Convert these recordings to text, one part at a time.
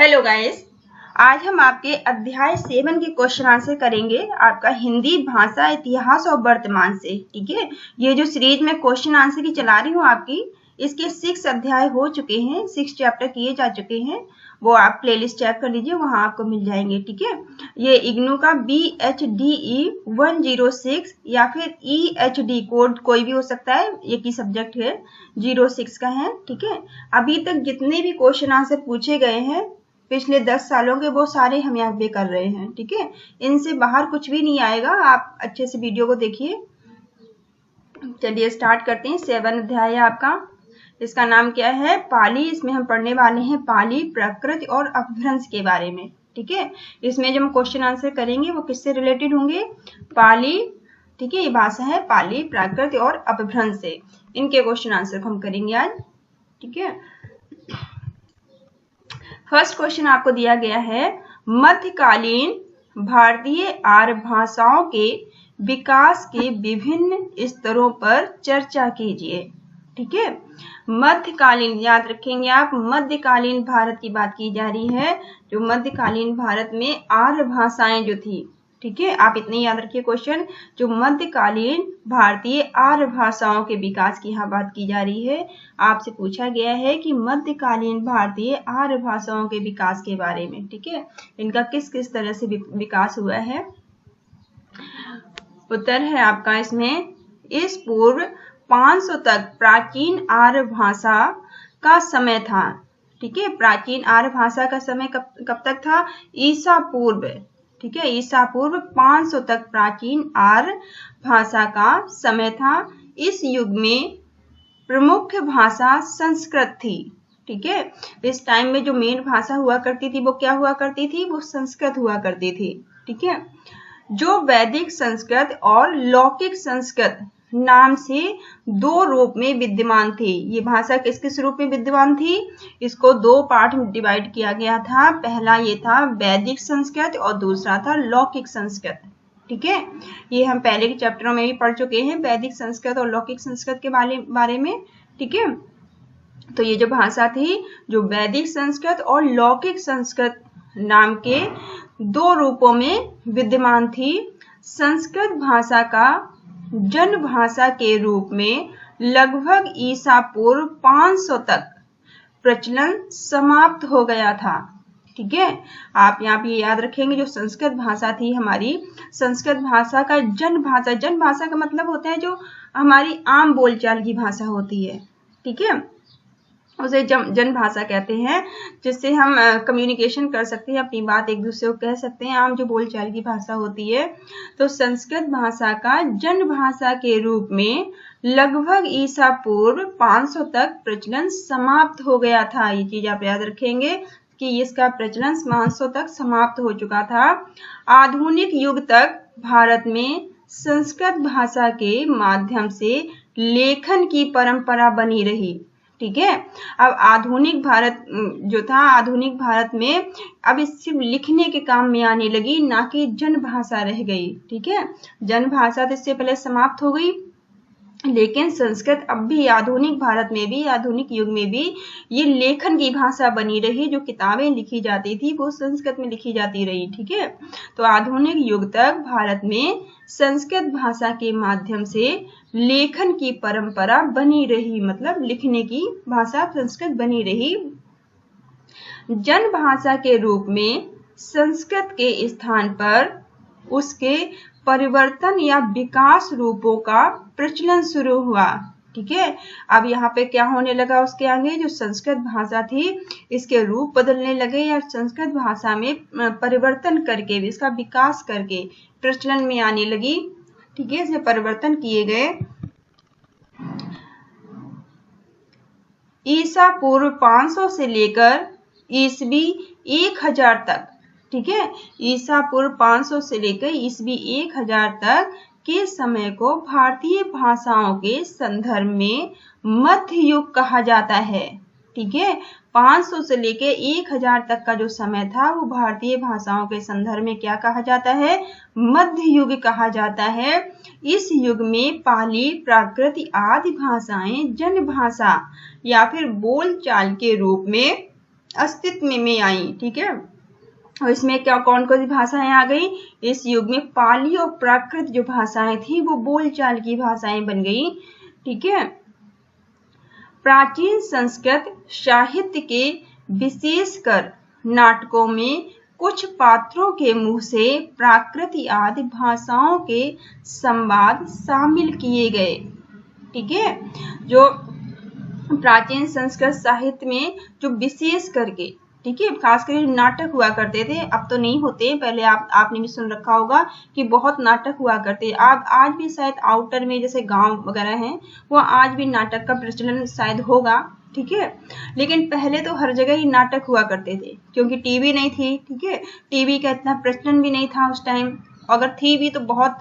Hello guys, आज हम आपके अध्याय 7 के क्वेश्चन आंसर करेंगे आपका हिंदी भाषा इतिहास और वर्तमान से। ठीक है, ये जो सीरीज में क्वेश्चन आंसर की चला रही हूँ आपकी, इसके 6 अध्याय हो चुके हैं, 6 चैप्टर किए जा चुके हैं। वो आप प्लेलिस्ट चेक कर लीजिए, वहां आपको मिल जाएंगे। ठीक है, ये इग्नू का BHDE 106 या फिर EHD कोड कोई भी हो सकता है, एक ही सब्जेक्ट है, 06 का है। ठीक है, अभी तक जितने भी क्वेश्चन आंसर पूछे गए हैं पिछले 10 सालों के, वो सारे हम यहाँ पे कर रहे हैं। ठीक है, इनसे बाहर कुछ भी नहीं आएगा। आप अच्छे से वीडियो को देखिए। चलिए स्टार्ट करते हैं। 7 अध्याय है आपका, इसका नाम क्या है? पाली। इसमें हम पढ़ने वाले हैं पाली, प्राकृत और अपभ्रंश के बारे में। ठीक है, इसमें जो हम क्वेश्चन आंसर करेंगे वो किससे रिलेटेड होंगे? पाली। ठीक है, ये भाषा है पाली, प्राकृत और अपभ्रंश से। इनके क्वेश्चन आंसर को हम करेंगे आज। ठीक है, फर्स्ट क्वेश्चन आपको दिया गया है, मध्यकालीन भारतीय आर्य भाषाओं के विकास के विभिन्न स्तरों पर चर्चा कीजिए। ठीक है, मध्यकालीन याद रखेंगे आप, मध्यकालीन भारत की बात की जा रही है। जो मध्यकालीन भारत में आर्य भाषाएं जो थी, ठीक है, आप इतने याद रखिए क्वेश्चन। जो मध्यकालीन भारतीय आर्य भाषाओं के विकास की यहाँ बात की जा रही है। आपसे पूछा गया है कि मध्यकालीन भारतीय आर्य भाषाओं के विकास के बारे में। ठीक है, इनका किस किस तरह से विकास हुआ है? उत्तर है आपका इसमें, इस पूर्व 500 तक प्राचीन आर्य भाषा का समय था। ठीक है, प्राचीन आर्य भाषा का समय कब तक था? ईसा पूर्व। ठीक है, ईसा पूर्व 500 तक प्राचीन आर्य भाषा का समय था। इस युग में प्रमुख भाषा संस्कृत थी। ठीक है, इस टाइम में जो मेन भाषा हुआ करती थी वो क्या हुआ करती थी? वो संस्कृत हुआ करती थी। ठीक है, जो वैदिक संस्कृत और लौकिक संस्कृत नाम से 2 रूप में विद्यमान थी। ये भाषा किस किस रूप में विद्यमान थी? इसको 2 पार्ट में डिवाइड किया गया था। पहला ये था वैदिक संस्कृत और दूसरा था लौकिक संस्कृत। ठीक है, ये हम पहले के चैप्टरों में भी पढ़ चुके हैं, वैदिक संस्कृत और लौकिक संस्कृत के बारे में। ठीक है, तो ये जो भाषा थी, जो वैदिक संस्कृत और लौकिक संस्कृत नाम के 2 रूपों में विद्यमान थी। संस्कृत भाषा का जन भाषा के रूप में लगभग ईसा पूर्व 500 तक प्रचलन समाप्त हो गया था। ठीक है, आप यहाँ पे याद रखेंगे, जो संस्कृत भाषा थी हमारी, संस्कृत भाषा का जन भाषा का मतलब होता है जो हमारी आम बोलचाल की भाषा होती है। ठीक है, उसे जन भाषा कहते हैं, जिससे हम कम्युनिकेशन कर सकते हैं, अपनी बात एक दूसरे को कह सकते हैं, आम जो बोलचाल की भाषा होती है। तो संस्कृत भाषा का जन भाषा के रूप में लगभग ईसा पूर्व 500 तक प्रचलन समाप्त हो गया था। ये चीज आप याद रखेंगे कि इसका प्रचलन 500 तक समाप्त हो चुका था। आधुनिक युग तक भारत में संस्कृत भाषा के माध्यम से लेखन की परंपरा बनी रही। ठीक है, अब आधुनिक भारत जो था, आधुनिक भारत में अब सिर्फ लिखने के काम में आने लगी, ना कि जन भाषा रह गई। ठीक है, जन भाषा तो इससे पहले समाप्त हो गई, लेकिन संस्कृत अब भी आधुनिक भारत में भी, आधुनिक युग में भी ये लेखन की भाषा बनी रही। जो किताबें लिखी जाती थी वो संस्कृत में लिखी जाती रही। ठीक है, तो आधुनिक युग तक भारत में संस्कृत भाषा के माध्यम से लेखन की परंपरा बनी रही, मतलब लिखने की भाषा संस्कृत बनी रही। जन भाषा के रूप में संस्कृत के स्थान पर उसके परिवर्तन या विकास रूपों का प्रचलन शुरू हुआ। ठीक है, अब यहाँ पे क्या होने लगा? उसके आगे जो संस्कृत भाषा थी, इसके रूप बदलने लगे, या संस्कृत भाषा में परिवर्तन करके, इसका विकास करके प्रचलन में आने लगी। ठीक है, इसमें परिवर्तन किए गए। ईसा पूर्व 500 से लेकर ईसवी 1000 तक। ठीक है, ईसा पूर्व 500 से लेकर ईसवी 1000 तक के समय को भारतीय भाषाओं के संदर्भ में मध्य युग कहा जाता है। ठीक है, 500 से लेकर 1000 तक का जो समय था वो भारतीय भाषाओं के संदर्भ में क्या कहा जाता है? मध्य युग कहा जाता है। इस युग में पाली, प्राकृत आदि भाषाएं जन भाषा या फिर बोलचाल के रूप में अस्तित्व में आई। ठीक है, और इसमें क्या कौन कौन सी भाषाएं आ गई? इस युग में पाली और प्राकृत जो भाषाएं थी वो बोलचाल की भाषाएं बन गई। ठीक है, प्राचीन संस्कृत साहित्य के विशेषकर नाटकों में कुछ पात्रों के मुंह से प्राकृत आदि भाषाओं के संवाद शामिल किए गए। ठीक है, जो प्राचीन संस्कृत साहित्य में जो विशेष करके, ठीक है, खास करके नाटक हुआ करते थे, अब तो नहीं होते, पहले आपने भी सुन रखा होगा कि बहुत नाटक हुआ करते। आज भी शायद आउटर में जैसे गांव वगैरह हैं, वो आज भी नाटक का प्रचलन शायद होगा। ठीक है, लेकिन पहले तो हर जगह ही नाटक हुआ करते थे, क्योंकि टीवी नहीं थी। ठीक है, टीवी का इतना प्रचलन भी नहीं था उस टाइम, अगर थी भी तो बहुत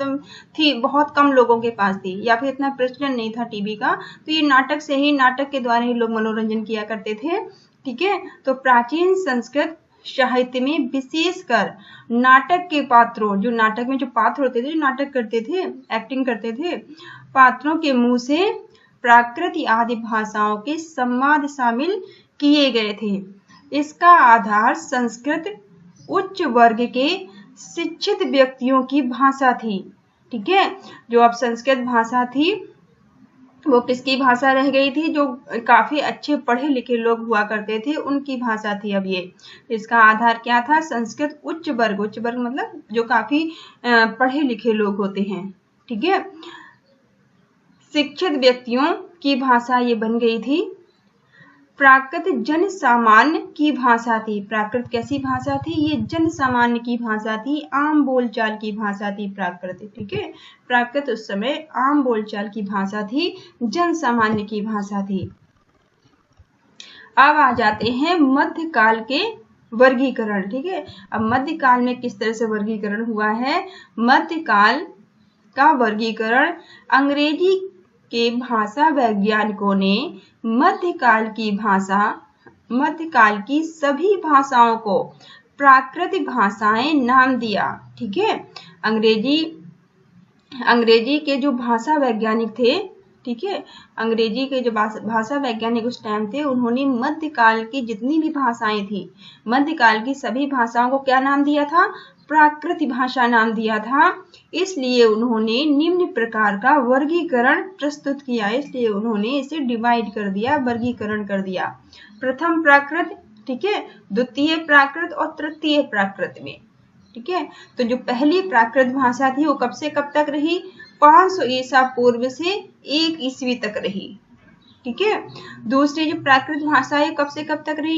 कम लोगों के पास थी, या फिर इतना प्रचलन नहीं था टीवी का। तो ये नाटक के द्वारा ही लोग मनोरंजन किया करते थे। ठीक है, तो प्राचीन संस्कृत साहित्य में विशेषकर नाटक के पात्रों, जो नाटक में जो पात्र होते थे, जो नाटक करते थे, एक्टिंग करते थे, पात्रों के मुंह से प्राकृत आदि भाषाओं के संवाद शामिल किए गए थे। इसका आधार संस्कृत उच्च वर्ग के शिक्षित व्यक्तियों की भाषा थी। ठीक है, जो अब संस्कृत भाषा थी वो किसकी भाषा रह गई थी? जो काफी अच्छे पढ़े लिखे लोग हुआ करते थे, उनकी भाषा थी अब ये। इसका आधार क्या था? संस्कृत उच्च वर्ग मतलब जो काफी पढ़े लिखे लोग होते हैं। ठीक है, शिक्षित व्यक्तियों की भाषा ये बन गई थी। प्राकृत जन सामान्य की भाषा थी। प्राकृत कैसी भाषा थी? ये जन सामान्य की भाषा थी, आम बोलचाल की भाषा थी प्राकृत। ठीक है, प्राकृत उस समय आम बोलचाल की भाषा थी, जन सामान्य की भाषा थी। अब आ जाते हैं मध्यकाल के वर्गीकरण। ठीक है, अब मध्यकाल में किस तरह से वर्गीकरण हुआ है? मध्यकाल का वर्गीकरण अंग्रेजी के भाषा वैज्ञानिकों ने मध्यकाल की सभी भाषाओं को प्राकृत भाषाएं नाम दिया। ठीक है, अंग्रेजी के जो भाषा वैज्ञानिक थे, ठीक है, अंग्रेजी के जो भाषा वैज्ञानिक उस टाइम थे, उन्होंने मध्यकाल की जितनी भी भाषाएं थी, मध्यकाल की सभी भाषाओं को क्या नाम दिया था? प्राकृत भाषा नाम दिया था। इसलिए उन्होंने निम्न प्रकार का वर्गीकरण प्रस्तुत किया। इसलिए उन्होंने इसे डिवाइड कर दिया, वर्गीकरण कर दिया। प्रथम प्राकृत, ठीक है, द्वितीय प्राकृत और तृतीय प्राकृत में। ठीक है, तो जो पहली प्राकृत भाषा थी वो कब से कब तक रही? 500 ईसा पूर्व से 1 ईस्वी तक रही। ठीक है, दूसरी जो प्राकृत भाषा है कब से कब तक रही?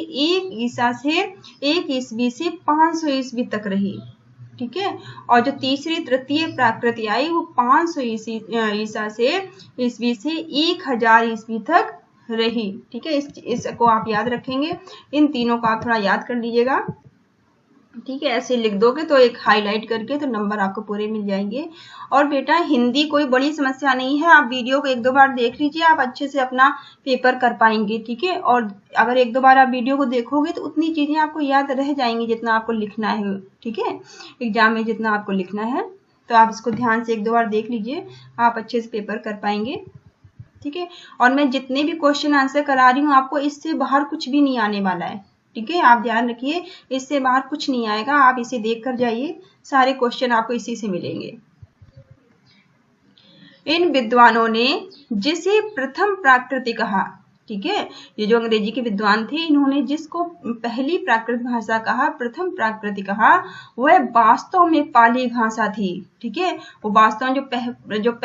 1 ईस्वी से 500 ईस्वी तक रही। ठीक है, और जो तीसरी तृतीय प्राकृत आई वो 500 ईसा से ईस्वी से 1000 ईस्वी तक रही। ठीक है, इसको आप याद रखेंगे, इन तीनों को आप थोड़ा याद कर लीजिएगा। ठीक है, ऐसे लिख दोगे तो एक हाईलाइट करके तो नंबर आपको पूरे मिल जाएंगे। और बेटा हिंदी कोई बड़ी समस्या नहीं है, आप वीडियो को 1-2 बार देख लीजिए, आप अच्छे से अपना पेपर कर पाएंगे। ठीक है, और अगर 1-2 बार आप वीडियो को देखोगे तो उतनी चीजें आपको याद रह जाएंगी जितना आपको लिखना है। ठीक है, एग्जाम में जितना आपको लिखना है, तो आप इसको ध्यान से 1-2 बार देख लीजिए, आप अच्छे से पेपर कर पाएंगे। ठीक है, और मैं जितने भी क्वेश्चन आंसर करा रही हूँ आपको इससे बाहर कुछ भी नहीं आने वाला है। ठीक है, आप ध्यान रखिए, इससे बाहर कुछ नहीं आएगा, आप इसे देख कर जाइए, सारे क्वेश्चन आपको इसी से मिलेंगे। इन विद्वानों ने जिसे प्रथम प्राकृत कहा, ठीक है, ये जो अंग्रेजी के विद्वान थे, इन्होंने जिसको पहली प्राकृत भाषा कहा, प्रथम प्राकृत कहा, वह वास्तव में पाली भाषा थी। ठीक है, वो वास्तव में जो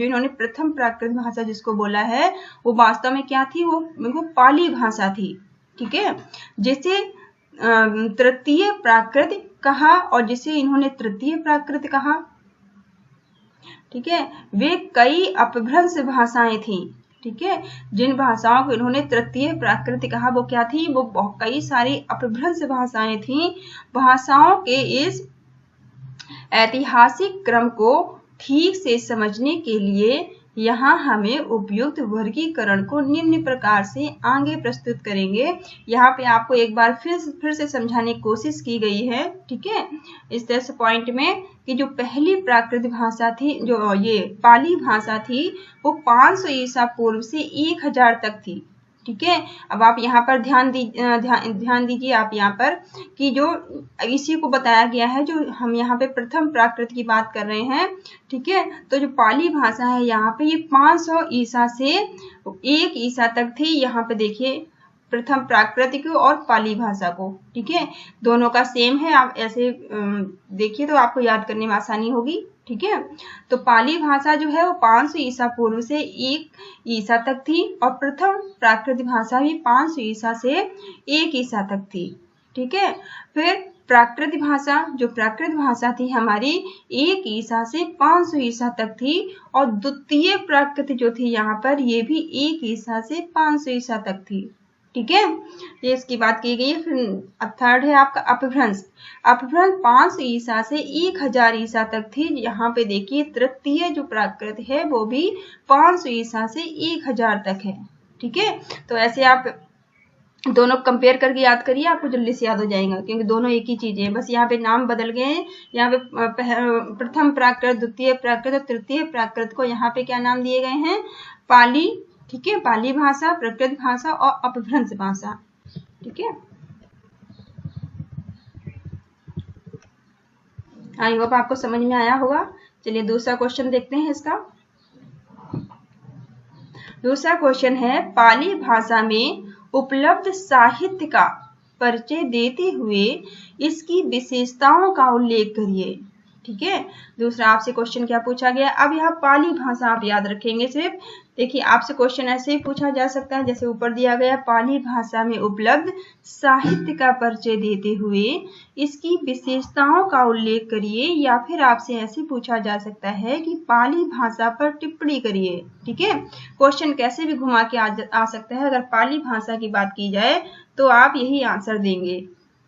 इन्होंने प्रथम प्राकृत भाषा जिसको बोला है, वो वास्तव में क्या थी? वो पाली भाषा थी। ठीक है, जिसे तृतीय प्राकृत कहा और जिसे इन्होंने तृतीय प्राकृत कहा। ठीक है, वे कई अपभ्रंश भाषाएं थी। ठीक है, जिन भाषाओं को इन्होंने तृतीय प्राकृत कहा वो क्या थी? वो कई सारी अपभ्रंश भाषाएं थी। भाषाओं के इस ऐतिहासिक क्रम को ठीक से समझने के लिए यहाँ हमें उपयुक्त वर्गीकरण को निम्न प्रकार से आगे प्रस्तुत करेंगे। यहाँ पे आपको एक बार फिर से समझाने की कोशिश की गई है। ठीक है, इस तरह से पॉइंट में कि जो पहली प्राकृत भाषा थी, जो ये पाली भाषा थी, वो 500 ईसा पूर्व से 1000 तक थी। ठीक है। अब आप यहाँ पर ध्यान दीजिए आप यहाँ पर कि जो इसी को बताया गया है, जो हम यहाँ पे प्रथम प्राकृत की बात कर रहे हैं, ठीक है। तो जो पाली भाषा है यहाँ पे ये 500 ईसा से 1 ईसा तक थी। यहाँ पे देखिए प्रथम प्राकृत को और पाली भाषा को, ठीक है, दोनों का सेम है। आप ऐसे देखिए तो आपको याद करने में आसानी होगी, ठीक है। तो पाली भाषा जो है वो 500 ईसा पूर्व से 1 ईसा तक थी और प्रथम प्राकृत भाषा भी 500 ईसा से 1 ईसा तक थी, ठीक है। फिर प्राकृत भाषा, जो प्राकृत भाषा थी हमारी 1 ईसा से 500 ईसा तक थी और द्वितीय प्राकृत जो थी यहाँ पर ये भी 1 ईसा से 500 ईसा तक थी, ठीक है। ये इसकी बात की गई है। फिर थर्ड है आपका अपभ्रंश। अपभ्रंश 500 ईसा से 1000 ईसा तक थी। यहाँ पे देखिए तृतीय जो प्राकृत है वो भी 500 ईसा से 1000 तक है, ठीक है। तो ऐसे आप दोनों कंपेयर करके याद करिए, आपको जल्दी से याद हो जाएगा, क्योंकि दोनों एक ही चीज है, बस यहाँ पे नाम बदल गए हैं। यहाँ पे प्रथम प्राकृत, द्वितीय प्राकृत और तृतीय प्राकृत को यहाँ पे क्या नाम दिए गए हैं? पाली, ठीक है, पाली भाषा, प्राकृत भाषा और अपभ्रंश भाषा, ठीक है। आई होप आपको समझ में आया होगा। चलिए दूसरा क्वेश्चन देखते हैं इसका। दूसरा क्वेश्चन है पाली भाषा में उपलब्ध साहित्य का परिचय देते हुए इसकी विशेषताओं का उल्लेख करिए, ठीक है। दूसरा आपसे क्वेश्चन क्या पूछा गया? अब यहाँ पाली भाषा आप याद रखेंगे सिर्फ। देखिए आपसे क्वेश्चन ऐसे ही पूछा जा सकता है जैसे ऊपर दिया गया, पाली भाषा में उपलब्ध साहित्य का परिचय देते हुए इसकी विशेषताओं का उल्लेख करिए, या फिर आपसे ऐसे पूछा जा सकता है कि पाली भाषा पर टिप्पणी करिए, ठीक है। क्वेश्चन कैसे भी घुमा के आ सकता है। अगर पाली भाषा की बात की जाए तो आप यही आंसर देंगे,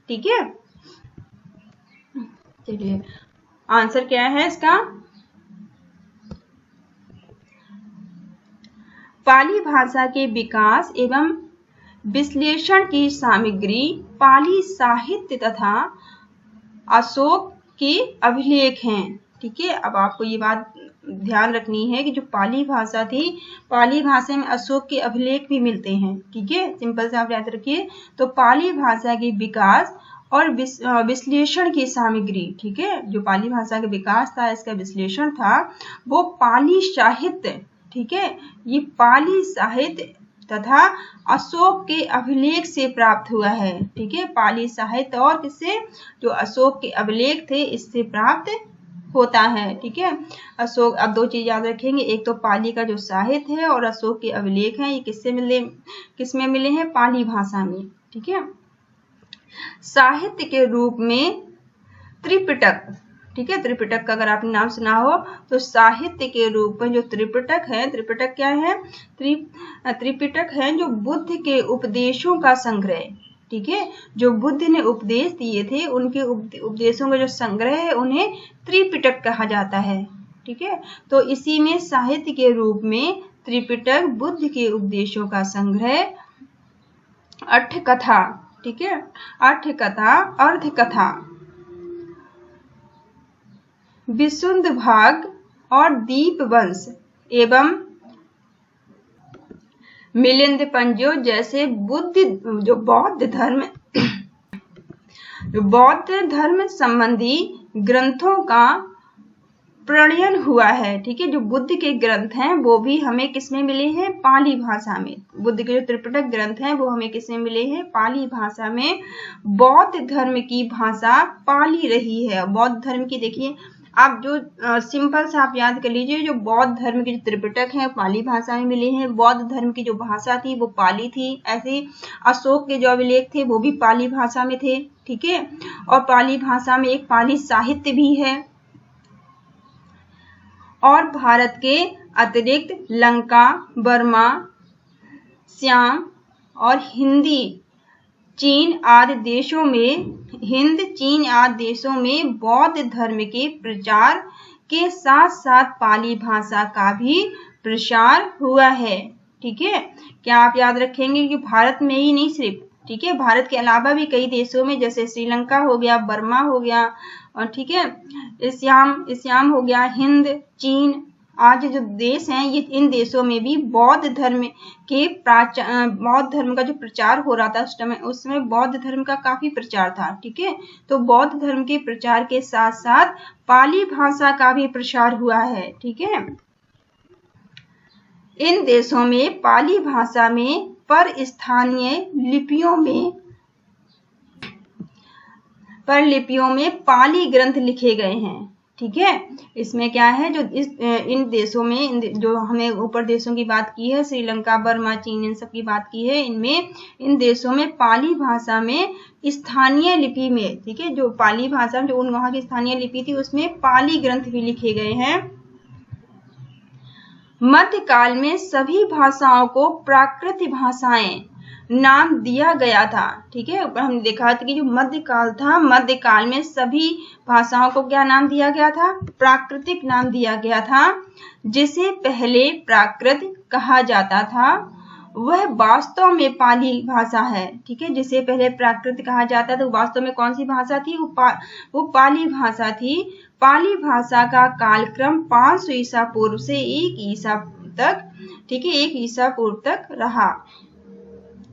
ठीक है। चलिए आंसर क्या है इसका? पाली भाषा के विकास एवं विश्लेषण की सामग्री पाली साहित्य तथा अशोक के अभिलेख हैं, ठीक है। अब आपको ये बात ध्यान रखनी है कि जो पाली भाषा थी, पाली भाषा में अशोक के अभिलेख भी मिलते हैं, ठीक है। सिंपल से आप याद रखिए। तो पाली भाषा के विकास और विश्लेषण की सामग्री, ठीक है, जो पाली भाषा का विकास था, इसका विश्लेषण था, वो पाली साहित्य, ठीक है, ये पाली साहित्य तथा अशोक के अभिलेख से प्राप्त हुआ है, ठीक है। पाली साहित्य और किससे? जो अशोक के अभिलेख थे इससे प्राप्त होता है, ठीक है। अशोक, अब दो चीज याद रखेंगे, एक तो पाली का जो साहित्य है और अशोक के अभिलेख हैं, ये किसमें मिले हैं? पाली भाषा में, ठीक है। साहित्य के रूप में त्रिपिटक, ठीक है, त्रिपिटक का अगर आपने नाम सुना हो तो साहित्य के रूप में जो त्रिपिटक है, त्रिपिटक क्या है? त्रिपिटक है जो बुद्ध के उपदेशों का संग्रह, ठीक है। जो बुद्ध ने उपदेश दिए थे उनके उपदेशों का जो संग्रह है उन्हें त्रिपिटक कहा जाता है, ठीक है। तो इसी में साहित्य के रूप में त्रिपिटक, बुद्ध के उपदेशों का संग्रह, अट्ठकथा, ठीक है, अट्ठकथा, अर्धकथा, विशुद्ध भाग और दीपवंश एवं मिलिंद पंजो जैसे बौद्ध धर्म संबंधी ग्रंथों का प्रणयन हुआ है, ठीक है। जो बुद्ध के ग्रंथ हैं वो भी हमें किसमें मिले हैं? पाली भाषा में। बुद्ध के जो त्रिपिटक ग्रंथ हैं वो हमें किसमें मिले हैं? पाली भाषा में। बौद्ध धर्म की भाषा पाली रही है। बौद्ध धर्म की, देखिए आप जो सिंपल से आप याद कर लीजिए, जो बौद्ध धर्म के जो त्रिपिटक हैं पाली भाषा में मिले हैं। बौद्ध धर्म की जो भाषा थी वो पाली थी। ऐसे अशोक के जो अभिलेख थे वो भी पाली भाषा में थे, ठीक है। और पाली भाषा में एक पाली साहित्य भी है। और भारत के अतिरिक्त लंका, बर्मा, श्याम और चीन आदि देशों में बौद्ध धर्म के प्रचार के साथ साथ पाली भाषा का भी प्रसार हुआ है, ठीक है। क्या आप याद रखेंगे कि भारत में ही नहीं सिर्फ, ठीक है, भारत के अलावा भी कई देशों में, जैसे श्रीलंका हो गया, बर्मा हो गया, और ठीक है, श्याम हो गया, हिंद, चीन, आज जो देश हैं ये इन देशों में भी बौद्ध धर्म का जो प्रचार हो रहा था उस समय बौद्ध धर्म का काफी प्रचार था। ठीक है, तो बौद्ध धर्म के प्रचार के साथ साथ पाली भाषा का भी प्रसार हुआ है। ठीक है, इन देशों में पाली भाषा में पर स्थानीय लिपियों में पाली ग्रंथ लिखे गए हैं। ठीक है, इसमें क्या है, जो इन देशों में जो हमें ऊपर देशों की बात की है, श्रीलंका, बर्मा, चीन, इन सब की बात की है, इन देशों में पाली भाषा में स्थानीय लिपि में, ठीक है, जो पाली भाषा जो उन वहां की स्थानीय लिपि थी उसमें पाली ग्रंथ भी लिखे गए हैं। मध्यकाल में सभी भाषाओं को प्राकृत भाषाएं नाम दिया गया था। ठीक है, ऊपर हमने देखा था कि जो मध्यकाल था, मध्यकाल में सभी भाषाओं को क्या नाम दिया गया था, प्राकृतिक नाम दिया गया था। जिसे पहले प्राकृत कहा जाता था वह वास्तव में पाली भाषा है। ठीक है, जिसे पहले प्राकृत कहा जाता था वास्तव में कौन सी भाषा थी, वो पाली भाषा थी। पाली भाषा का कालक्रम 500 ईसा पूर्व से 1 ईसा तक, ठीक है, 1 ईसा पूर्व तक रहा।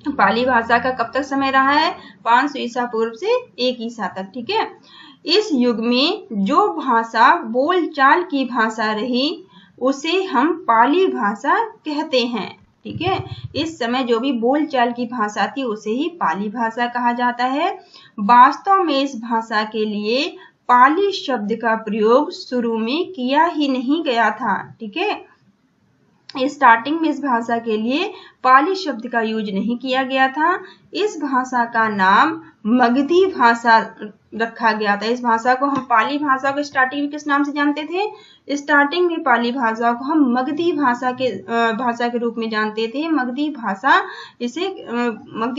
पाली भाषा का कब तक समय रहा है, 500 ईसा पूर्व से 1 ईसा तक। ठीक है, इस युग में जो भाषा बोलचाल की भाषा रही उसे हम पाली भाषा कहते हैं। ठीक है, इस समय जो भी बोलचाल की भाषा थी उसे ही पाली भाषा कहा जाता है। वास्तव में इस भाषा के लिए पाली शब्द का प्रयोग शुरू में किया ही नहीं गया था। ठीक है, स्टार्टिंग में इस भाषा के लिए पाली शब्द का यूज नहीं किया गया था। इस भाषा का नाम मगधी भाषा रखा गया था। इस भाषा को हम पाली भाषा को स्टार्टिंग में किस नाम से जानते थे, स्टार्टिंग में पाली भाषा को हम मगधी भाषा के रूप में जानते थे। मगधी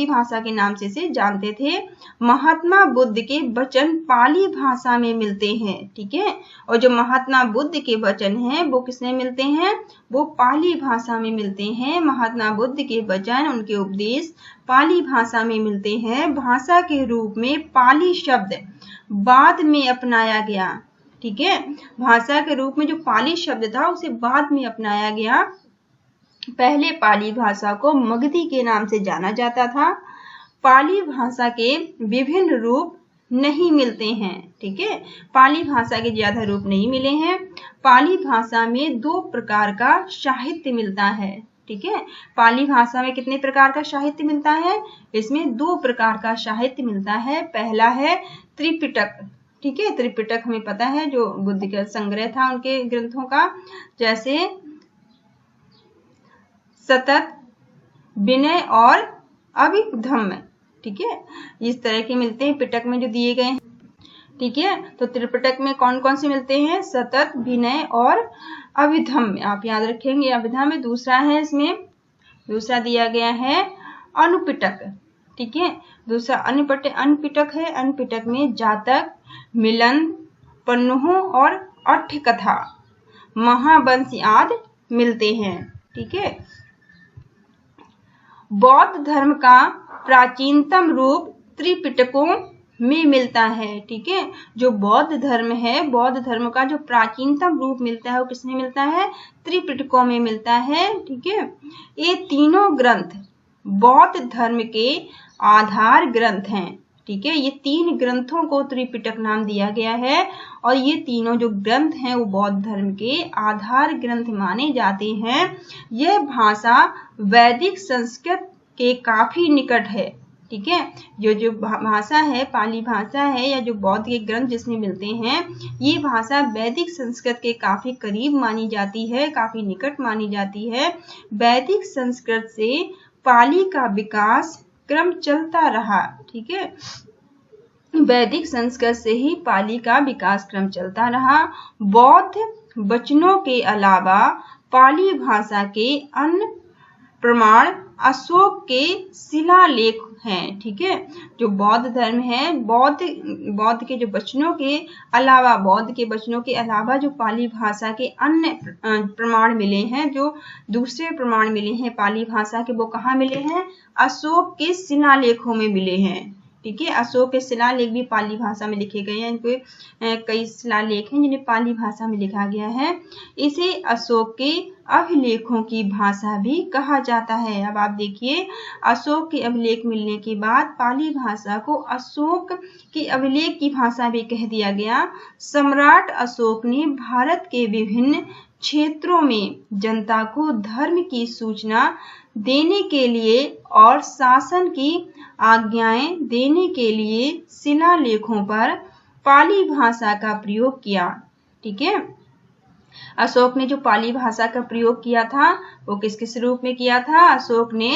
भाषा के नाम से इसे जानते थे। महात्मा बुद्ध के वचन पाली भाषा में मिलते हैं। ठीक है, और जो महात्मा बुद्ध के वचन हैं वो किसमें मिलते हैं, वो पाली भाषा में मिलते हैं। महात्मा बुद्ध के वचन, उनके उपदेश पाली भाषा में मिलते हैं। भाषा के रूप में पाली शब्द बाद में अपनाया गया। ठीक है, भाषा के रूप में जो पाली शब्द था उसे बाद में अपनाया गया। पहले पाली भाषा को मगधी के नाम से जाना जाता था। पाली भाषा के विभिन्न रूप नहीं मिलते हैं। ठीक है, पाली भाषा के ज्यादा रूप नहीं मिले हैं। पाली भाषा में 2 प्रकार का साहित्य मिलता है। ठीक है, पाली भाषा में कितने प्रकार का साहित्य मिलता है, इसमें 2 प्रकार का साहित्य मिलता है। पहला है त्रिपिटक। ठीक है, त्रिपिटक हमें पता है जो बुद्ध का संग्रह था उनके ग्रंथों का, जैसे सतत, विनय और अभिधम्म। ठीक है, इस तरह के मिलते हैं पिटक में जो दिए गए हैं। ठीक है, तो त्रिपिटक में कौन कौन से मिलते हैं, सतत, विनय और अभिधम्म, आप याद रखेंगे अभिधम्म। दूसरा है, इसमें दूसरा दिया गया है अनुपिटक। ठीक है, दूसरा अनुपिटक है। अनुपिटक में जातक, मिलन, पन्नुह और अट्ठकथा, महावंश आदि मिलते हैं। ठीक है, बौद्ध धर्म का प्राचीनतम रूप त्रिपिटकों में मिलता है। ठीक है, जो बौद्ध धर्म है, बौद्ध धर्म का जो प्राचीनतम रूप मिलता है वो किसमें मिलता है, त्रिपिटकों में मिलता है। ठीक है, ये तीनों ग्रंथ बौद्ध धर्म के आधार ग्रंथ हैं। ठीक है, ये 3 ग्रंथों को त्रिपिटक नाम दिया गया है और ये तीनों जो ग्रंथ हैं वो बौद्ध धर्म के आधार ग्रंथ माने जाते हैं। यह भाषा वैदिक संस्कृत के काफी निकट है। ठीक है, जो भाषा है, पाली भाषा है या जो बौद्ध के ग्रंथ जिसमें मिलते हैं, ये भाषा वैदिक संस्कृत के काफी करीब मानी जाती है, काफी निकट मानी जाती है। वैदिक संस्कृत से पाली का विकास क्रम चलता रहा। ठीक है, वैदिक संस्कृत से ही पाली का विकास क्रम चलता रहा। बौद्ध वचनों के अलावा पाली भाषा के अन्य प्रमाण अशोक के शिलालेख हैं। ठीक है, जो बौद्ध धर्म है, बौद्ध के जो वचनों के अलावा जो पाली भाषा के अन्य प्रमाण मिले हैं, जो दूसरे प्रमाण मिले हैं पाली भाषा के, वो कहाँ मिले हैं, अशोक के शिलालेखों में मिले हैं। ठीक है। अशोक के शिलालेख भी पाली भाषा में लिखे गए हैं। इनके कई शिलालेख हैं जिन्हें पाली भाषा में लिखा गया है। इसे अशोक के अभिलेखों की भाषा भी कहा जाता है। अब आप देखिए, अशोक के अभिलेख मिलने के बाद पाली भाषा को अशोक के अभिलेख की भाषा भी कह दिया गया। सम्राट अशोक ने भारत के विभिन्न क्षेत्रों में जनता को धर्म की सूचना देने के लिए और शासन की आज्ञाएं देने के लिए शिलालेखों पर पाली भाषा का प्रयोग किया। ठीक है। अशोक ने जो पाली भाषा का प्रयोग किया था वो किस किस रूप में किया था? अशोक ने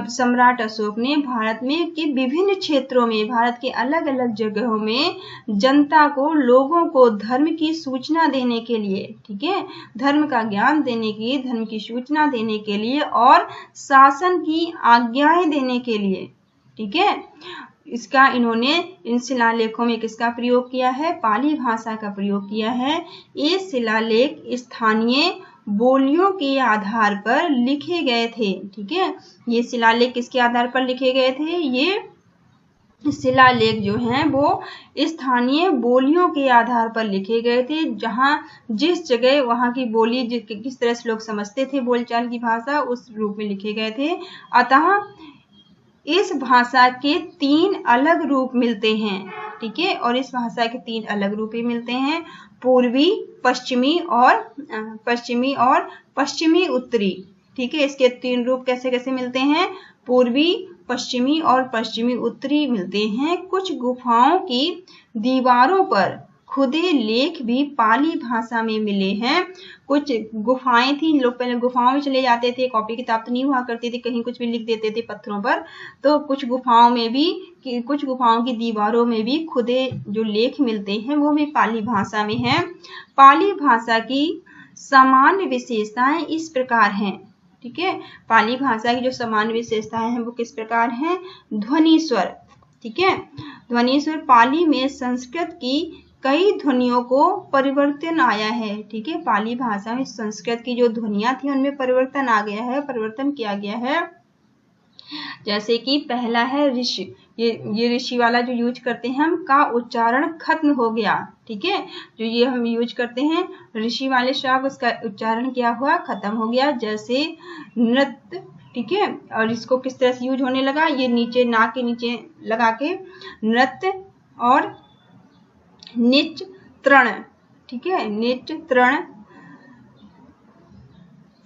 सम्राट अशोक ने भारत में के विभिन्न क्षेत्रों में, भारत के अलग अलग जगहों में जनता को, लोगों को धर्म की सूचना देने के लिए, ठीक है, धर्म का ज्ञान देने की, धर्म की सूचना देने के लिए और शासन की आज्ञाएं देने के लिए, ठीक है, इसका इन्होंने इन शिलालेखों में किसका प्रयोग किया है? पाली भाषा का प्रयोग किया है। ये शिलालेख स्थानीय बोलियों के आधार पर लिखे गए थे। ठीक है, ये शिलालेख किसके आधार पर लिखे गए थे? ये शिलालेख जो हैं वो स्थानीय बोलियों के आधार पर लिखे गए थे। जहां जिस जगह वहां की बोली किस तरह से लोग समझते थे, बोलचाल की भाषा, उस रूप में लिखे गए थे। अतः इस भाषा के 3 अलग रूप मिलते हैं। ठीक है, और इस भाषा के 3 अलग रूप ही मिलते हैं, पूर्वी, पश्चिमी और पश्चिमी उत्तरी। ठीक है, इसके 3 रूप कैसे कैसे मिलते हैं? पूर्वी, पश्चिमी और पश्चिमी उत्तरी मिलते हैं। कुछ गुफाओं की दीवारों पर खुदे लेख भी पाली भाषा में मिले हैं। कुछ गुफाएं थी, लोग पहले गुफाओं में चले जाते थे, कॉपी किताब तो नहीं हुआ करती थी, कहीं कुछ भी लिख देते थे पत्थरों पर। तो कुछ गुफाओं में भी, कुछ गुफाओं की दीवारों में भी खुदे जो लेख मिलते हैं वो भी पाली भाषा में हैं। पाली भाषा की सामान्य विशेषताएं इस प्रकार हैं। ठीक है, पाली भाषा की जो सामान्य विशेषताएं हैं वो किस प्रकार हैं? ध्वनि स्वर। ठीक है, ध्वनि स्वर। पाली में संस्कृत की कई ध्वनियों को परिवर्तन आया है। ठीक है, पाली भाषा में संस्कृत की जो ध्वनियां थी उनमें परिवर्तन आ गया है, परिवर्तन किया गया है। जैसे कि पहला है ऋषि, ये ऋषि वाला जो यूज करते हैं हम, का उच्चारण खत्म हो गया। ठीक है, जो ये हम यूज करते हैं ऋषि वाले शब्द, उसका उच्चारण क्या हुआ? खत्म हो गया। जैसे नृत्य, ठीक है, और इसको किस तरह से यूज होने लगा? ये नीचे, नाक के नीचे लगा के नृत्य और निच तृण। ठीक है, निच तृण,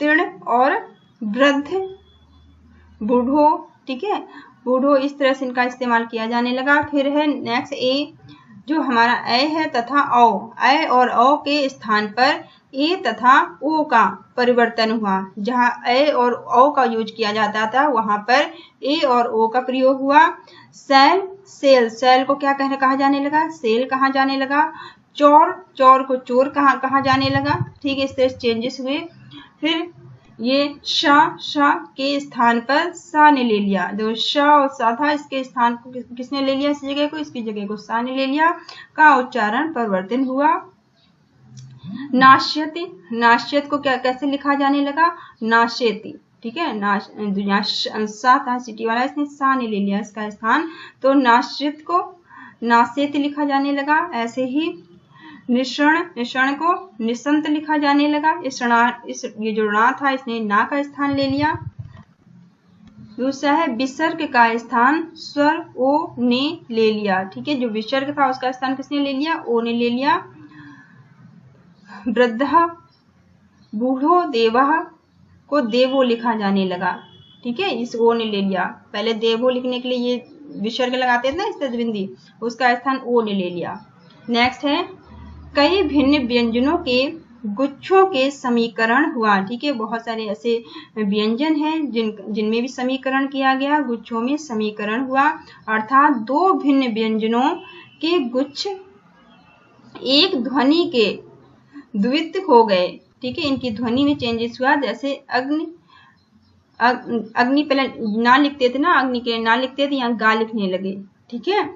तीर्ण और वृद्ध, बूढ़ो। ठीक है, बूढ़ो, इस तरह से इनका इस्तेमाल किया जाने लगा। फिर है नेक्स्ट ए, जो हमारा ए है तथा औ, ए और औ के स्थान पर ए तथा ओ का परिवर्तन हुआ। जहां ए और ओ का यूज किया जाता था वहां पर ए और ओ का प्रयोग हुआ। सेल, सेल, सेल को क्या कहा जाने लगा? सेल कहा जाने लगा। चोर, चोर को चोर कहा जाने लगा। ठीक है, इस तरह से चेंजेस हुए। फिर ये शा के स्थान पर सा ने ले लिया। जो शा और सा था, इसके स्थान को किसने ले लिया? इस जगह को, इसकी जगह को सा ने ले लिया। का उच्चारण परिवर्तन हुआ। नाश्यति, नाश्यत को क्या कैसे लिखा जाने लगा? नाश्यति। ठीक है, सा था सिटी वाला, इसने सा ने ले लिया इसका स्थान, तो नाश्यत को नाश्यति लिखा जाने लगा। ऐसे ही निषण, निषण को निसंत लिखा जाने लगा। ये जो णा था इसने ना का स्थान ले लिया। दूसरा है विसर्ग का स्थान स्वर ओ ने ले लिया। ठीक है, जो विसर्ग था उसका स्थान किसने ले लिया? ओ ने ले लिया। वृद्धा, बूढ़ो, देवः को देवो लिखा जाने लगा। ठीक है, इस ओ ने ले लिया। पहले देवो लिखने के लिए ये विसर्ग लगाते थे ना, इस बिंदी, उसका स्थान ओ ने ले लिया। नेक्स्ट है कई भिन्न व्यंजनों के गुच्छों के समीकरण हुआ। ठीक है, बहुत सारे ऐसे व्यंजन हैं जिनमें भी समीकरण किया गया, गुच्छों में समीकरण हुआ। अर्थात 2 भिन्न व्यंजनों के गुच्छ एक ध्वनि के द्वित्व हो गए। ठीक है, इनकी ध्वनि में चेंजेस हुआ। जैसे अग्नि, अग्नि पहले ना लिखते थे ना, अग्नि के ना लिखते थे, यहाँ गा लिखने लगे। ठीक है,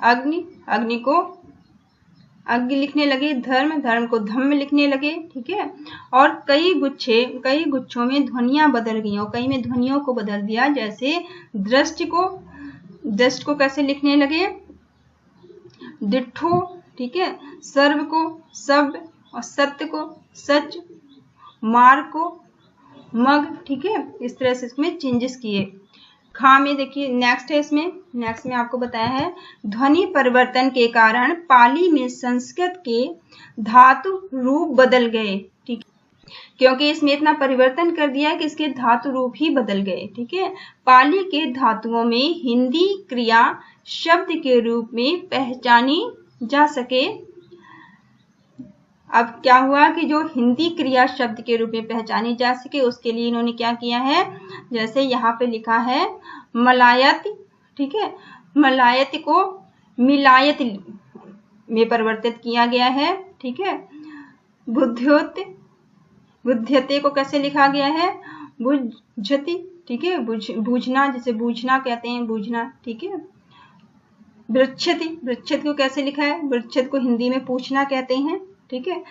अग्नि, अग्नि को अज्ञ लिखने लगे, धर्म, धर्म को धम्म लिखने लगे, ठीक है। और कई गुच्छों में ध्वनियां बदल गई और कई में ध्वनियों को बदल दिया। जैसे दृष्ट को कैसे लिखने लगे, दिठो, ठीक है, सर्व को शब्द और सत्य को सच, मार को मग, ठीक है। इस तरह से इसमें चेंजेस किए। खा में देखिए नेक्स्ट में आपको बताया है ध्वनि परिवर्तन के कारण पाली में संस्कृत के धातु रूप बदल गए, ठीक है, क्योंकि इसमें इतना परिवर्तन कर दिया कि इसके धातु रूप ही बदल गए, ठीक है। पाली के धातुओं में हिंदी क्रिया शब्द के रूप में पहचानी जा सके। अब क्या हुआ कि जो हिंदी क्रिया शब्द के रूप में पहचानी जा सके उसके लिए इन्होंने क्या किया है, जैसे यहाँ पे लिखा है मलायत, ठीक है, मलायत को मिलायत में परिवर्तित किया गया है, ठीक है। बुद्ध्यते को कैसे लिखा गया है, बुझति, ठीक है, बूझना, जैसे बूझना कहते हैं, बूझना, ठीक है। वृक्षत को कैसे लिखा है, वृक्षत को हिंदी में पूछना कहते हैं, ठीक है।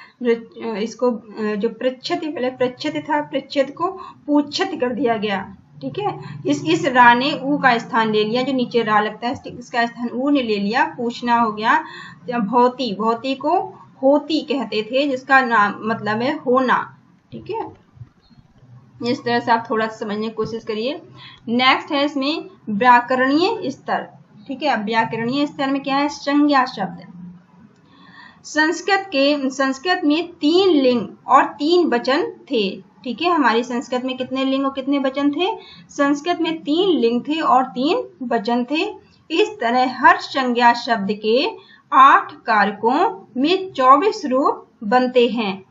इसको जो पृच्छति, पहले पृच्छति था, पृच्छत को पूछत कर दिया गया, ठीक है। इस रा ने ऊ का स्थान ले लिया, जो नीचे रा लगता है इसका स्थान ऊ ने ले लिया, पूछना हो गया। भौती को होती कहते थे, जिसका नाम मतलब है होना, ठीक है। इस तरह से आप थोड़ा सा समझने की कोशिश करिए। नेक्स्ट है इसमें व्याकरणीय स्तर, ठीक है। अब व्याकरणीय स्तर में क्या है, संज्ञा शब्द। संस्कृत में 3 लिंग और 3 वचन थे, ठीक है। हमारी संस्कृत में कितने लिंग और कितने वचन थे, संस्कृत में 3 लिंग थे और 3 वचन थे। इस तरह हर संज्ञा शब्द के 8 कारकों में 24 रूप बनते हैं,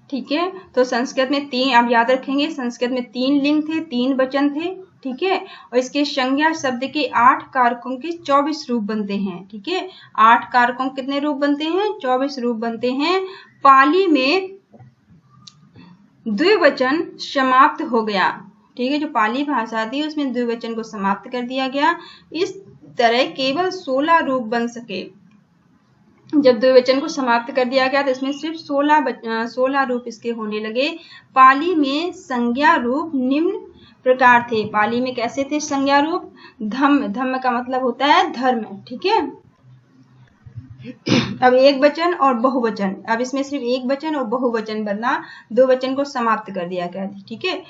ठीक है। तो संस्कृत में 3, आप याद रखेंगे, संस्कृत में 3 लिंग थे, 3 वचन थे, ठीक है। और इसके संज्ञा शब्द के 8 कारकों के 24 रूप बनते हैं, ठीक है। 8 कारकों के कितने रूप बनते हैं, 24 रूप बनते हैं। पाली में द्विवचन समाप्त हो गया, ठीक है। जो पाली भाषा थी उसमें द्विवचन को समाप्त कर दिया गया। इस तरह केवल 16 रूप बन सके। जब द्विवचन को समाप्त कर दिया गया तो इसमें सिर्फ 16 रूप इसके होने लगे। पाली में संज्ञा रूप निम्न प्रकार थे। पाली में कैसे थे संज्ञा रूप, धम्म का मतलब होता है धर्म, ठीक है। अब एक वचन और बहुवचन, अब इसमें सिर्फ एक वचन और बहुवचन बनना, 2 वचन को समाप्त कर दिया गया, ठीक है।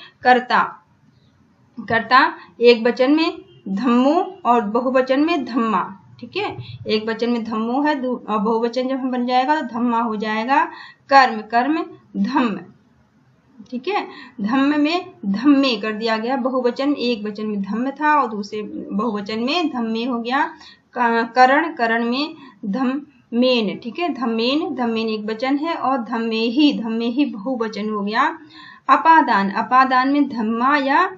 कर्ता एक वचन में धम्मो और बहुवचन में धम्मा, ठीक है। एक वचन में धम्मो है और बहुवचन जब बन जाएगा तो धम्मा हो जाएगा। कर्म धम्म, ठीक है। धम्म में धम्मे कर दिया गया, बहुवचन, एक वचन में धम्म था और दूसरे बहुवचन में धम्मे हो गया। करण में धम्मेन, ठीक है। धम्मेन एक वचन है और धम्मे ही बहुवचन हो गया। अपादान में धम्मा या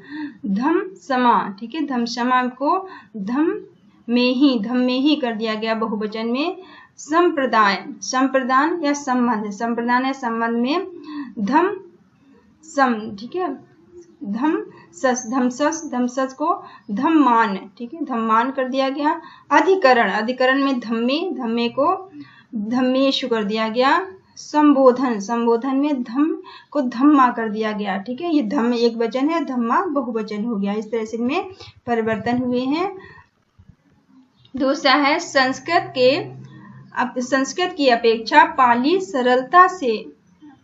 धम समा, ठीक है। धम समा को धम्मे ही कर दिया गया बहुवचन में। संप्रदान या संबंध में धम सम, ठीक है। धमसस को धम्मान, ठीक है, धम्मान कर दिया गया। अधिकरण में धम्मे को धम्मेशु कर दिया गया। संबोधन में धम को धम्मा कर दिया गया, ठीक है। ये धम्म एक वचन है, धम्मा बहुवचन हो गया। इस तरह से इनमें परिवर्तन हुए हैं। दूसरा है संस्कृत की अपेक्षा पाली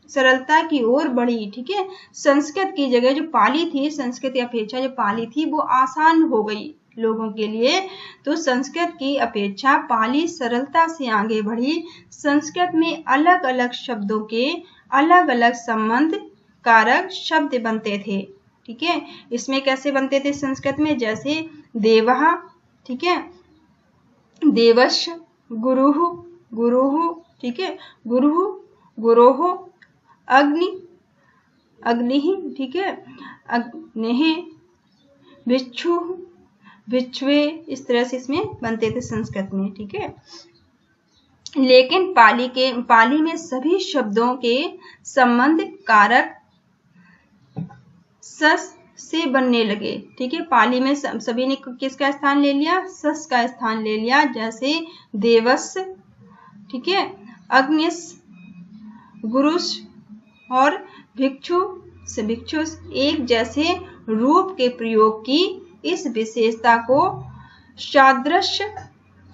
सरलता की ओर बढ़ी, ठीक है। संस्कृत की जगह जो पाली थी, संस्कृत की अपेक्षा जो पाली थी वो आसान हो गई लोगों के लिए, तो संस्कृत की अपेक्षा पाली सरलता से आगे बढ़ी। संस्कृत में अलग अलग शब्दों के अलग अलग संबंध कारक शब्द बनते थे, ठीक है। इसमें कैसे बनते थे संस्कृत में, जैसे देवः, ठीक है, देवश्च, गुरुः, ठीक है, गुरोः, अग्निः, ठीक है, अग्नेः, भिक्षुवे, इस तरह से इसमें बनते थे संस्कृत में, ठीक है। लेकिन पाली में सभी शब्दों के संबंध कारक सस से बनने लगे, ठीक है। पाली में सभी ने किसका स्थान ले लिया, सस का स्थान ले लिया। जैसे देवस्य, ठीक है। अग्निश, गुरुश और भिक्षुष एक जैसे रूप के प्रयोग की इस विशेषता को सादृश्य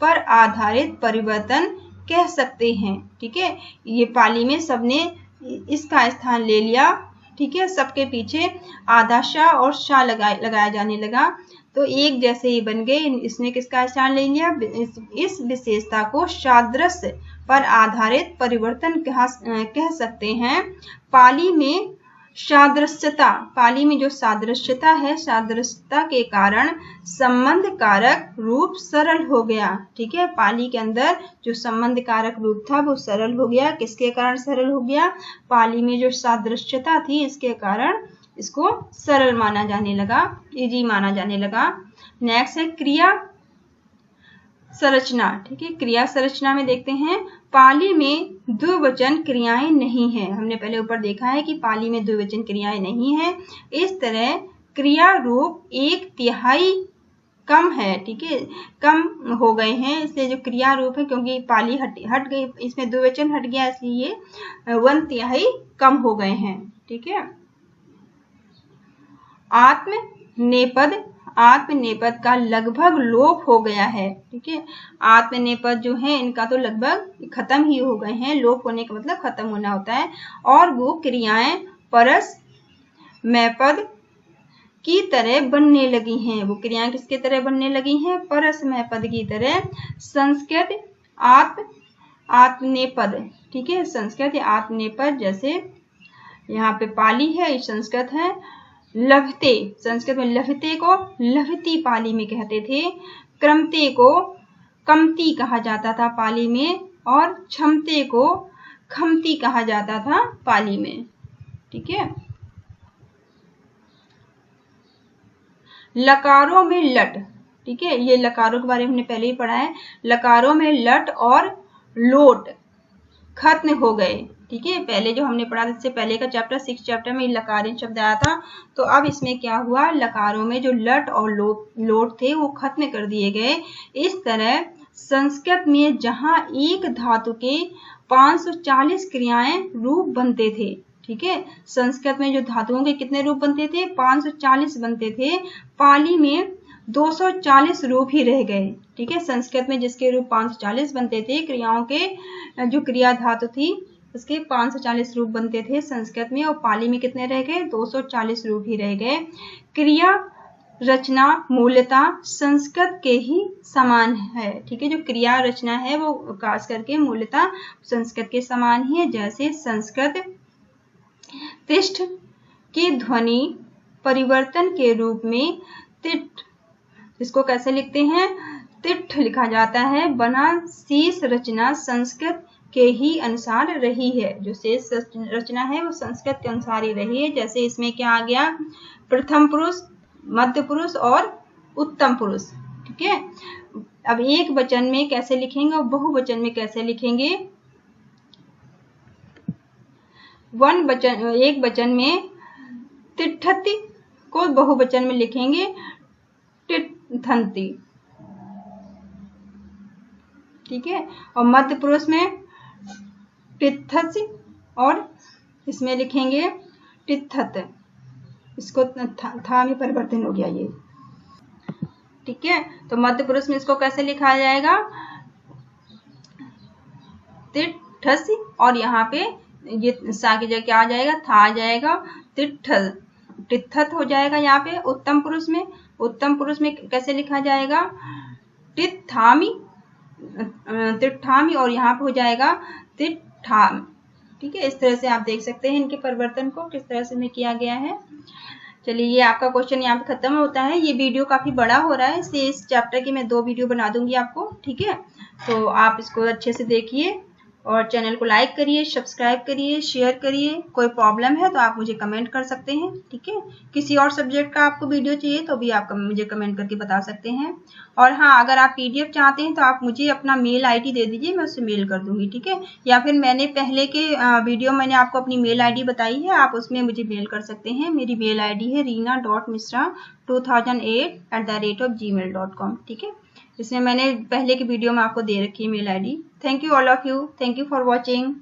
पर आधारित परिवर्तन कह सकते हैं। ठीक है, ये पाली में सबने इसका स्थान ले लिया। ठीक है, सबके पीछे आधा श और श लगाया जाने लगा, तो एक जैसे ही बन गए। इसने किसका स्थान ले लिया? इस विशेषता को सादृश्य पर आधारित परिवर्तन कह सकते हैं। पाली में सादृश्यता, पाली में जो सादृश्यता है, सादृश्यता के कारण संबंध कारक रूप सरल हो गया। ठीक है, पाली के अंदर जो संबंध कारक रूप था वो सरल हो गया। किसके कारण सरल हो गया? पाली में जो सादृश्यता थी इसके कारण इसको सरल माना जाने लगा, इजी माना जाने लगा। नेक्स्ट है क्रिया संरचना। ठीक है, क्रिया संरचना में देखते हैं पाली में द्विवचन क्रियाएं नहीं है। हमने पहले ऊपर देखा है कि पाली में द्विवचन क्रियाएं नहीं है। इस तरह क्रिया रूप 1/3 कम है। ठीक है, कम हो गए हैं, इसलिए जो क्रिया रूप है, क्योंकि पाली हट गई, इसमें द्विवचन हट गया, इसलिए 1/3 कम हो गए हैं। ठीक है, आत्मनेपद का लगभग लोप हो गया है। ठीक है, आत्मनेपद जो है इनका तो लगभग खत्म ही हो गए हैं। लोप होने का मतलब खत्म होना होता है। और वो क्रियाएं परस्मैपद की तरह बनने लगी हैं। वो क्रियाएं किसके तरह बनने लगी हैं? परस्मैपद की तरह। संस्कृत आत्मनेपद। ठीक है, संस्कृत आत्मनेपद, जैसे यहाँ पे पाली है, संस्कृत है लभते। संस्कृत में लभते को लभती पाली में कहते थे। क्रमते को कमती कहा जाता था पाली में, और क्षमते को खमती कहा जाता था पाली में। ठीक है, लकारों में लट। ठीक है, ये लकारों के बारे में हमने पहले ही पढ़ा है। लकारों में लट और लोट खत्म हो गए। ठीक है, पहले जो हमने पढ़ा, इससे पहले का चैप्टर 6 चैप्टर में लकारिन शब्द आया था। तो अब इसमें क्या हुआ? लकारों में जो लट और लोट थे वो खत्म कर दिए गए। इस तरह संस्कृत में जहां एक धातु के 540 क्रियाएं रूप बनते थे। ठीक है, संस्कृत में जो धातुओं के कितने रूप बनते थे? 540 बनते थे। पाली में 240 रूप ही रह गए। ठीक है, संस्कृत में जिसके रूप 540 बनते थे, क्रियाओं के जो क्रिया धातु थी उसके 540 रूप बनते थे संस्कृत में, और पाली में कितने रह गए? 240 रूप ही रह गए। क्रिया रचना मूलतः संस्कृत के ही समान है। ठीक है, जो क्रिया रचना है वो खास करके मूलतः संस्कृत के समान ही है। जैसे संस्कृत तिष्ठ की ध्वनि परिवर्तन के रूप में तिठ, इसको कैसे लिखते हैं? तिठ लिखा जाता है। बना शेष रचना संस्कृत के ही अनुसार रही है। जो शेष रचना है वो संस्कृत के अनुसार ही रही है। जैसे इसमें क्या आ गया? प्रथम पुरुष, मध्य पुरुष और उत्तम पुरुष। ठीक है, अब एक वचन में कैसे लिखेंगे और बहुवचन में कैसे लिखेंगे? एक वचन में तिष्ठति को बहुवचन में लिखेंगे तिष्ठन्ति। ठीक है, और मध्य पुरुष में तिष्ठति और इसमें लिखेंगे तिष्ठत। इसको था में परिवर्तन हो गया ये। ठीक है, तो मध्य पुरुष में इसको कैसे लिखा जाएगा? तिष्ठस, और यहाँ पे ये सा की जगह क्या आ जाएगा? था आ जाएगा। तिष्ठत हो जाएगा यहाँ पे। उत्तम पुरुष में कैसे लिखा जाएगा? तिष्ठामि, और यहाँ पे हो जाएगा तिष्ठामि। ठीक है, इस तरह से आप देख सकते हैं इनके परिवर्तन को किस तरह से में किया गया है। चलिए, ये आपका क्वेश्चन यहाँ पे खत्म होता है। ये वीडियो काफी बड़ा हो रहा है, इसलिए इस चैप्टर की मैं 2 वीडियो बना दूंगी आपको। ठीक है, तो आप इसको अच्छे से देखिए और चैनल को लाइक करिए, सब्सक्राइब करिए, शेयर करिए। कोई प्रॉब्लम है तो आप मुझे कमेंट कर सकते हैं। ठीक है, किसी और सब्जेक्ट का आपको वीडियो चाहिए तो भी आप मुझे कमेंट करके बता सकते हैं। और हाँ, अगर आप PDF चाहते हैं तो आप मुझे अपना मेल ID दे दीजिए, मैं उससे मेल कर दूंगी। ठीक है, या फिर मैंने पहले के वीडियो मैंने आपको अपनी मेल ID बताई है, आप उसमें मुझे मेल कर सकते हैं। मेरी मेल ID है reena.misra2008@gmail.com। ठीक है, इसमें मैंने पहले की वीडियो में आपको दे रखी है mail ID. Thank you all of you, thank you for watching.